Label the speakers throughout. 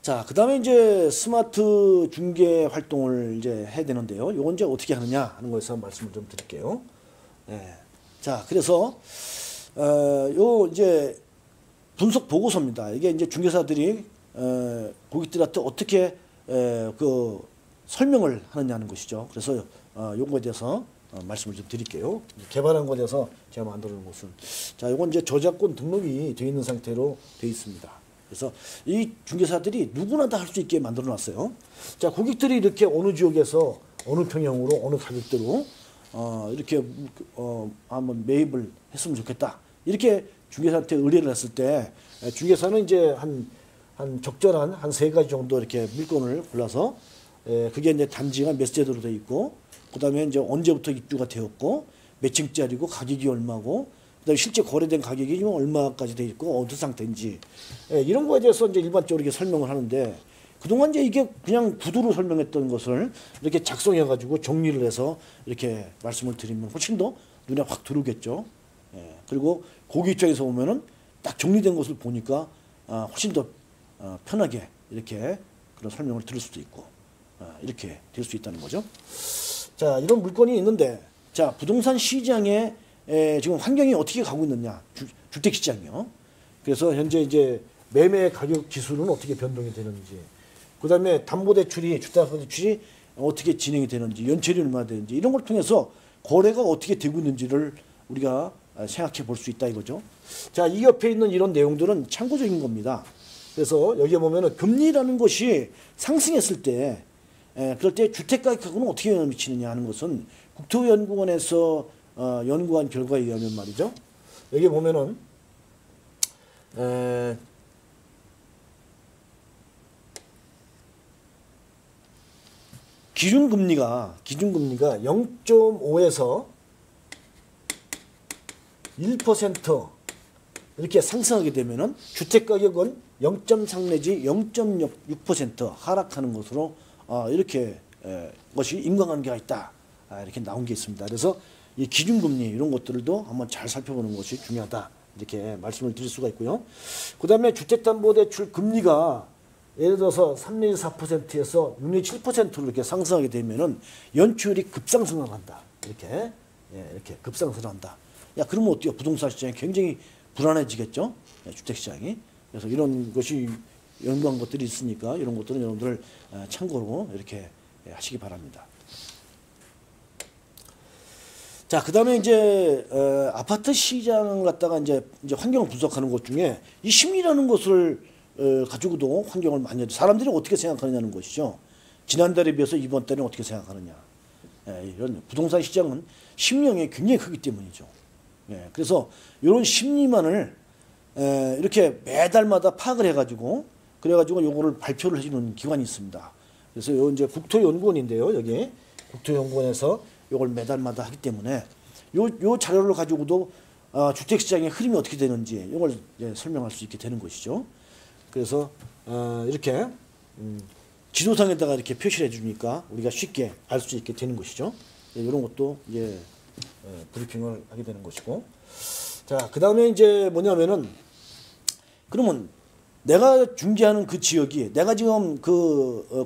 Speaker 1: 자, 그 다음에 이제 스마트 중개 활동을 이제 해야 되는데요. 요건 이제 어떻게 하느냐 하는 거에서 말씀을 좀 드릴게요. 예. 자, 그래서, 요 이제 분석 보고서입니다. 이게 이제 중개사들이, 고객들한테 어떻게, 그 설명을 하느냐는 것이죠. 그래서, 요거에 대해서 말씀을 좀 드릴게요. 개발한 것에 대해서 제가 만들어 놓은 것은. 자, 요건 이제 저작권 등록이 되어 있는 상태로 되어 있습니다. 그래서 이 중개사들이 누구나 다 할 수 있게 만들어 놨어요. 자, 고객들이 이렇게 어느 지역에서 어느 평형으로 어느 가격대로 이렇게 한번 매입을 했으면 좋겠다. 이렇게 중개사한테 의뢰를 했을 때 중개사는 이제 한 적절한 한 3가지 정도 이렇게 물건을 골라서 그게 이제 단지가 몇 세대로 되어 있고 그다음에 이제 언제부터 입주가 되었고 몇 층짜리고 가격이 얼마고 그다음에 실제 거래된 가격이 얼마까지 돼 있고 어느 상태인지 이런 거에 대해서 이제 일반적으로 이렇게 설명을 하는데 그동안 이제 이게 그냥 구두로 설명했던 것을 이렇게 작성해 가지고 정리를 해서 이렇게 말씀을 드리면 훨씬 더 눈에 확 들어오겠죠. 그리고 고객 입장에서 보면은 딱 정리된 것을 보니까 훨씬 더 편하게 이렇게 그런 설명을 들을 수도 있고 이렇게 될 수 있다는 거죠. 자, 이런 물건이 있는데 자, 부동산 시장에 지금 환경이 어떻게 가고 있느냐, 주택 시장이요. 그래서 현재 이제 매매 가격 지수는 어떻게 변동이 되는지, 그 다음에 담보대출이 주택대출이 어떻게 진행이 되는지, 연체율이 얼마나 되는지 이런 걸 통해서 거래가 어떻게 되고 있는지를 우리가 생각해 볼 수 있다 이거죠. 자, 이 옆에 있는 이런 내용들은 참고적인 겁니다. 그래서 여기에 보면은 금리라는 것이 상승했을 때, 그럴 때 주택가격은 어떻게 영향을 미치느냐 하는 것은 국토연구원에서 연구한 결과에 의하면 말이죠. 여기 보면은 기준금리가 0.5에서 1% 이렇게 상승하게 되면은 주택가격은 0.3 내지 0.6% 하락하는 것으로 이렇게 것이 인과관계가 있다. 이렇게 나온 게 있습니다. 그래서 이 기준금리 이런 것들도 한번 잘 살펴보는 것이 중요하다. 이렇게 말씀을 드릴 수가 있고요. 그 다음에 주택담보대출 금리가 예를 들어서 3 내지 4%에서 6 내지 7%로 이렇게 상승하게 되면은 연체율이 급상승을 한다. 이렇게 급상승을 한다. 야, 그러면 어때요? 부동산 시장이 굉장히 불안해지겠죠? 주택 시장이. 그래서 이런 것이 연구한 것들이 있으니까 이런 것들은 여러분들 참고로 이렇게 하시기 바랍니다. 자, 그 다음에 이제, 아파트 시장을 갖다가 이제 환경을 분석하는 것 중에 이 심리라는 것을, 가지고도 환경을 많이 하죠. 사람들이 어떻게 생각하느냐는 것이죠. 지난달에 비해서 이번 달에 어떻게 생각하느냐. 이런 부동산 시장은 심리형이 굉장히 크기 때문이죠. 그래서 이런 심리만을, 이렇게 매달마다 파악을 해가지고, 그래가지고 요거를 발표를 해주는 기관이 있습니다. 그래서 요 이제 국토연구원인데요. 여기 국토연구원에서 요걸 매달마다 하기 때문에 요 자료를 가지고도 주택시장의 흐름이 어떻게 되는지 이걸 설명할 수 있게 되는 것이죠. 그래서 이렇게 지도상에다가 이렇게 표시를 해주니까 우리가 쉽게 알 수 있게 되는 것이죠. 이런 것도 이제 브리핑을 하게 되는 것이고. 자, 그 다음에 이제 뭐냐면은 그러면 내가 중개하는 그 지역이 내가 지금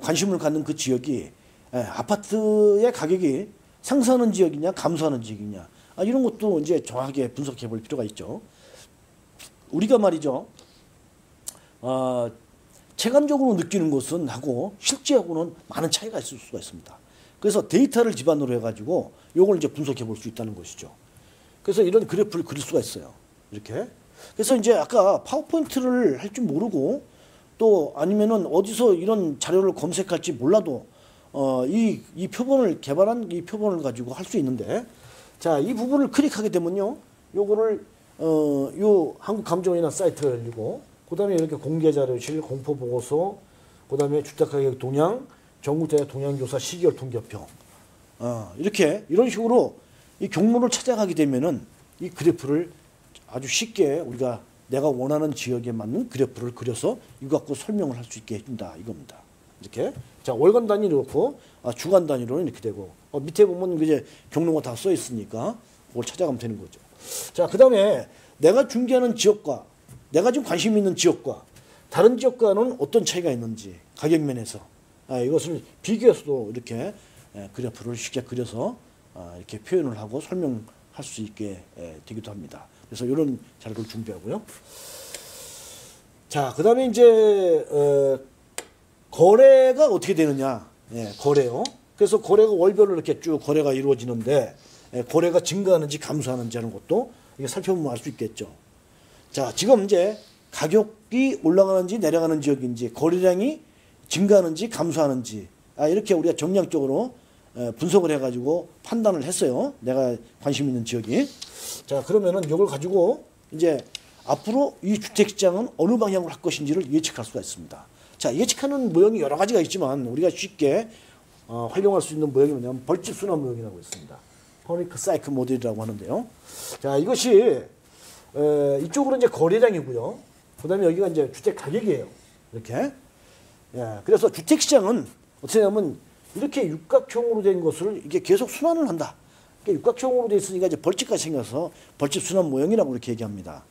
Speaker 1: 관심을 갖는 그 지역이 아파트의 가격이 상승하는 지역이냐 감소하는 지역이냐 이런 것도 이제 정확하게 분석해 볼 필요가 있죠. 우리가 말이죠. 체감적으로 느끼는 것은 하고 실제하고는 많은 차이가 있을 수가 있습니다. 그래서 데이터를 기반으로 해가지고 요걸 이제 분석해 볼 수 있다는 것이죠. 그래서 이런 그래프를 그릴 수가 있어요. 이렇게. 그래서 이제 아까 파워포인트를 할 줄 모르고 또 아니면은 어디서 이런 자료를 검색할지 몰라도 이 표본을 개발한 이 표본을 가지고 할 수 있는데 자, 이 부분을 클릭하게 되면요. 요거를 요 한국감정원이나 사이트를 열리고 그다음에 이렇게 공개자료실, 공포보고서, 그다음에 주택가격 동향, 전국대학 동향조사 시기열 통계표 이렇게 이런 식으로 이 경로를 찾아가게 되면은 이 그래프를 아주 쉽게 우리가 내가 원하는 지역에 맞는 그래프를 그려서 이거 갖고 설명을 할 수 있게 해준다 이겁니다. 이렇게 자, 월간 단위로 그렇고 주간 단위로는 이렇게 되고 밑에 보면 이제 경로가 다 써 있으니까 그걸 찾아가면 되는 거죠. 자, 그 다음에 내가 중개하는 지역과 내가 지금 관심 있는 지역과 다른 지역과는 어떤 차이가 있는지 가격 면에서 이것을 비교해서도 이렇게 그래프를 쉽게 그려서 이렇게 표현을 하고 설명할 수 있게 되기도 합니다. 그래서 이런 자료를 준비하고요. 자, 그 다음에 이제 거래가 어떻게 되느냐. 거래요. 그래서 거래가 월별로 이렇게 쭉 거래가 이루어지는데 거래가 증가하는지 감소하는지 하는 것도 이게 살펴보면 알 수 있겠죠. 자, 지금 이제 가격이 올라가는지 내려가는 지역인지 거래량이 증가하는지 감소하는지 이렇게 우리가 정량적으로 분석을 해가지고 판단을 했어요. 내가 관심 있는 지역이. 자, 그러면은 이걸 가지고 이제 앞으로 이 주택시장은 어느 방향으로 할 것인지를 예측할 수가 있습니다. 자, 예측하는 모형이 여러 가지가 있지만 우리가 쉽게 활용할 수 있는 모형이 뭐냐면 벌집 순환 모형이라고 있습니다. 퍼니크 사이클 모델이라고 하는데요. 자, 이것이 이쪽으로 이제 거래량이고요. 그 다음에 여기가 이제 주택 가격이에요. 이렇게. 그래서 주택시장은 어떻게 하면 이렇게 육각형으로 된 것을 이게 계속 순환을 한다. 그러니까 육각형으로 돼 있으니까 이제 벌집까지 생겨서 벌집 순환 모형이라고 이렇게 얘기합니다.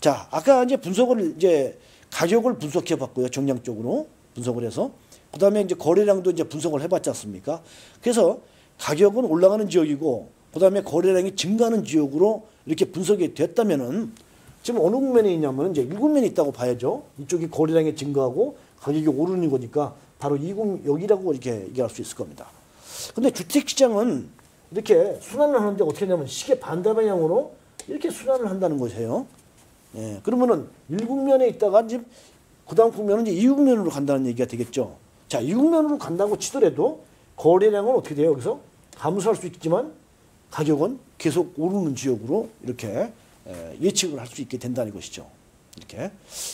Speaker 1: 자, 아까 이제 분석을 이제 가격을 분석해 봤고요. 정량적으로 분석을 해서. 그 다음에 이제 거래량도 이제 분석을 해봤지 않습니까? 그래서 가격은 올라가는 지역이고, 그 다음에 거래량이 증가하는 지역으로 이렇게 분석이 됐다면은 지금 어느 국면에 있냐면 이제 이 국면에 있다고 봐야죠. 이쪽이 거래량이 증가하고 가격이 오르는 거니까 바로 여기라고 이렇게 얘기할 수 있을 겁니다. 근데 주택시장은 이렇게 순환을 하는데 어떻게 되냐면 시계 반대 방향으로 이렇게 순환을 한다는 것이에요. 그러면은 1국면에 있다가 이제 그 다음 국면은 이제 2국면으로 간다는 얘기가 되겠죠. 자, 2국면으로 간다고 치더라도 거래량은 어떻게 돼요? 여기서 감소할 수 있지만 가격은 계속 오르는 지역으로 이렇게 예측을 할 수 있게 된다는 것이죠. 이렇게.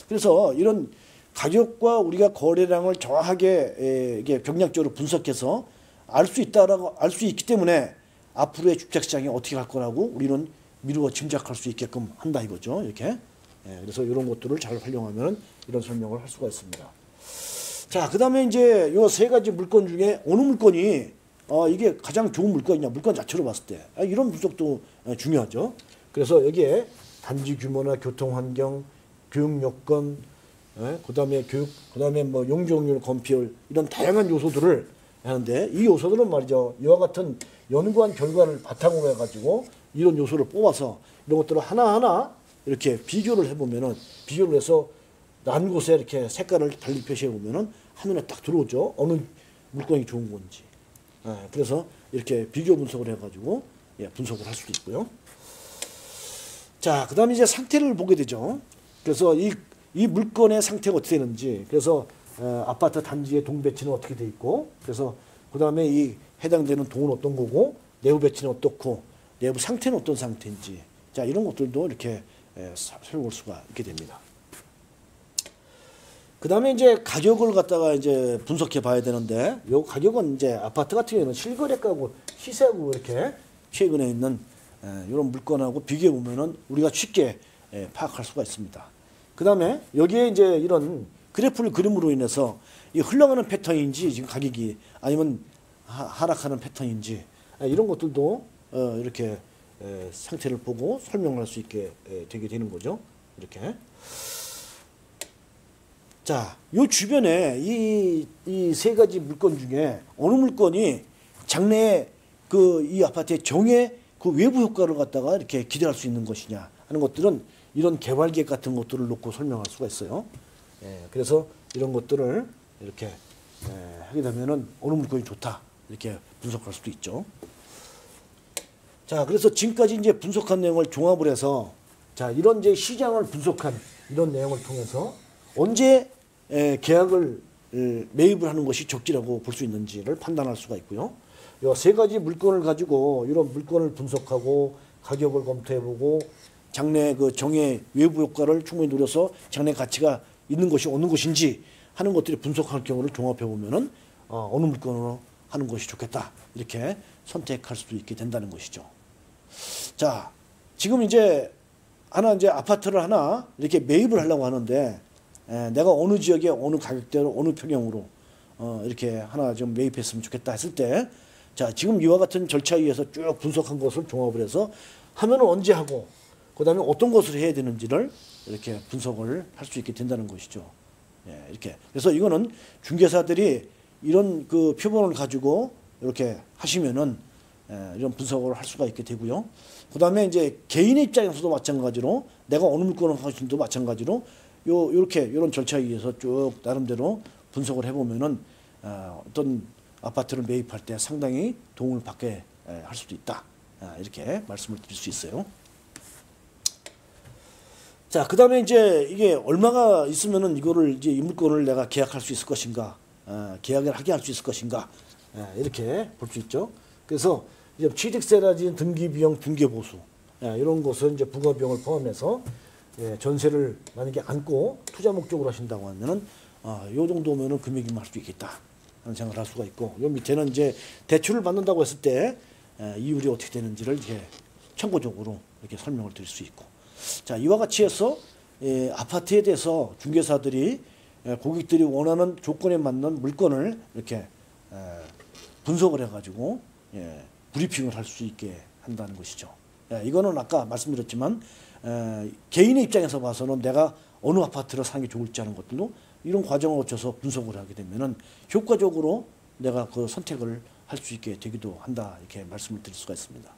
Speaker 1: 그래서 이런 가격과 우리가 거래량을 정확하게 이게 경량적으로 분석해서 알 수 있기 때문에 앞으로의 주택시장이 어떻게 갈 거라고 우리는 미루어 짐작할 수 있게끔 한다 이거죠. 이렇게. 그래서 이런 것들을 잘 활용하면 이런 설명을 할 수가 있습니다. 자, 그 다음에 이제 요 세 가지 물건 중에 어느 물건이 이게 가장 좋은 물건이냐, 물건 자체로 봤을 때 이런 분석도 중요하죠. 그래서 여기에 단지 규모나 교통환경, 교육 여건, 그 다음에 그 다음에 뭐 용적률, 건폐율 이런 다양한 요소들을 하는데 이 요소들은 말이죠. 이와 같은 연구한 결과를 바탕으로 해가지고 이런 요소를 뽑아서 이런 것들을 하나하나 이렇게 비교를 해보면은 비교를 해서 난 곳에 이렇게 색깔을 달리 표시해 보면은 한눈에 딱 들어오죠. 어느 물건이 좋은 건지. 그래서 이렇게 비교 분석을 해가지고 분석을 할 수도 있고요. 자, 그 다음에 이제 상태를 보게 되죠. 그래서 이 물건의 상태가 어떻게 되는지, 그래서 아파트 단지의 동 배치는 어떻게 돼 있고, 그래서 그 다음에 이 해당되는 동은 어떤 거고, 내부 배치는 어떻고, 내부 상태는 어떤 상태인지, 자, 이런 것들도 이렇게 살펴볼 수가 있게 됩니다. 그 다음에 이제 가격을 갖다가 이제 분석해 봐야 되는데, 요 가격은 이제 아파트 같은 경우는 실거래가하고 시세하고 이렇게 최근에 있는 이런 물건하고 비교해 보면은 우리가 쉽게 파악할 수가 있습니다. 그 다음에 여기에 이제 이런 그래프를 그림으로 인해서 이 흘러가는 패턴인지 지금 가격이 아니면 하락하는 패턴인지 이런 것들도 이렇게 상태를 보고 설명할 수 있게 되게 되는 거죠. 이렇게. 자, 요 주변에 이 세 가지 물건 중에 어느 물건이 장래에 이 아파트의 정의 그 외부 효과를 갖다가 이렇게 기대할 수 있는 것이냐 하는 것들은 이런 개발 계획 같은 것들을 놓고 설명할 수가 있어요. 그래서 이런 것들을 이렇게 하게 되면은 어느 물건이 좋다 이렇게 분석할 수도 있죠. 자, 그래서 지금까지 이제 분석한 내용을 종합을 해서 자, 이런 이제 시장을 분석한 이런 내용을 통해서 언제 계약을 매입을 하는 것이 적기라고 볼 수 있는지를 판단할 수가 있고요. 이 세 가지 물건을 가지고 이런 물건을 분석하고 가격을 검토해보고 장래 그 정의 외부 효과를 충분히 노려서 장래 가치가 있는 것이 어느 것인지 하는 것들이 분석할 경우를 종합해 보면은 어느 물건으로 하는 것이 좋겠다 이렇게 선택할 수도 있게 된다는 것이죠. 자, 지금 이제 아파트를 하나 이렇게 매입을 하려고 하는데 내가 어느 지역에 어느 가격대로 어느 평형으로 이렇게 하나 좀 매입했으면 좋겠다 했을 때 자, 지금 이와 같은 절차에 의해서 쭉 분석한 것을 종합을 해서 하면은 언제 하고 그 다음에 어떤 것을 해야 되는지를 이렇게 분석을 할 수 있게 된다는 것이죠. 예, 이렇게. 그래서 이거는 중개사들이 이런 그 표본을 가지고 이렇게 하시면은 이런 분석을 할 수가 있게 되고요. 그 다음에 이제 개인의 입장에서도 마찬가지로 내가 어느 물건을 하신도 마찬가지로 요렇게 이런 절차에 의해서 쭉 나름대로 분석을 해보면은 어떤 아파트를 매입할 때 상당히 도움을 받게 할 수도 있다. 이렇게 말씀을 드릴 수 있어요. 자, 그 다음에 이제 이게 얼마가 있으면은 이거를 이제 이 물건을 내가 계약할 수 있을 것인가, 계약을 하게 할 수 있을 것인가, 이렇게 볼 수 있죠. 그래서 이제 취득세라든지 등기비용, 중개보수, 이런 것은 이제 부가비용을 포함해서 전세를 만약에 안고 투자 목적으로 하신다고 하면은 요 정도면은 금액이면 할 수 있겠다 하는 생각을 할 수가 있고, 요 밑에는 이제 대출을 받는다고 했을 때 이율이 어떻게 되는지를 이제 참고적으로 이렇게 설명을 드릴 수 있고. 자, 이와 같이 해서 아파트에 대해서 중개사들이 고객들이 원하는 조건에 맞는 물건을 이렇게 분석을 해가지고 브리핑을 할 수 있게 한다는 것이죠. 이거는 아까 말씀드렸지만 개인의 입장에서 봐서는 내가 어느 아파트를 사는 게 좋을지 하는 것들도 이런 과정을 거쳐서 분석을 하게 되면은 효과적으로 내가 그 선택을 할 수 있게 되기도 한다, 이렇게 말씀을 드릴 수가 있습니다.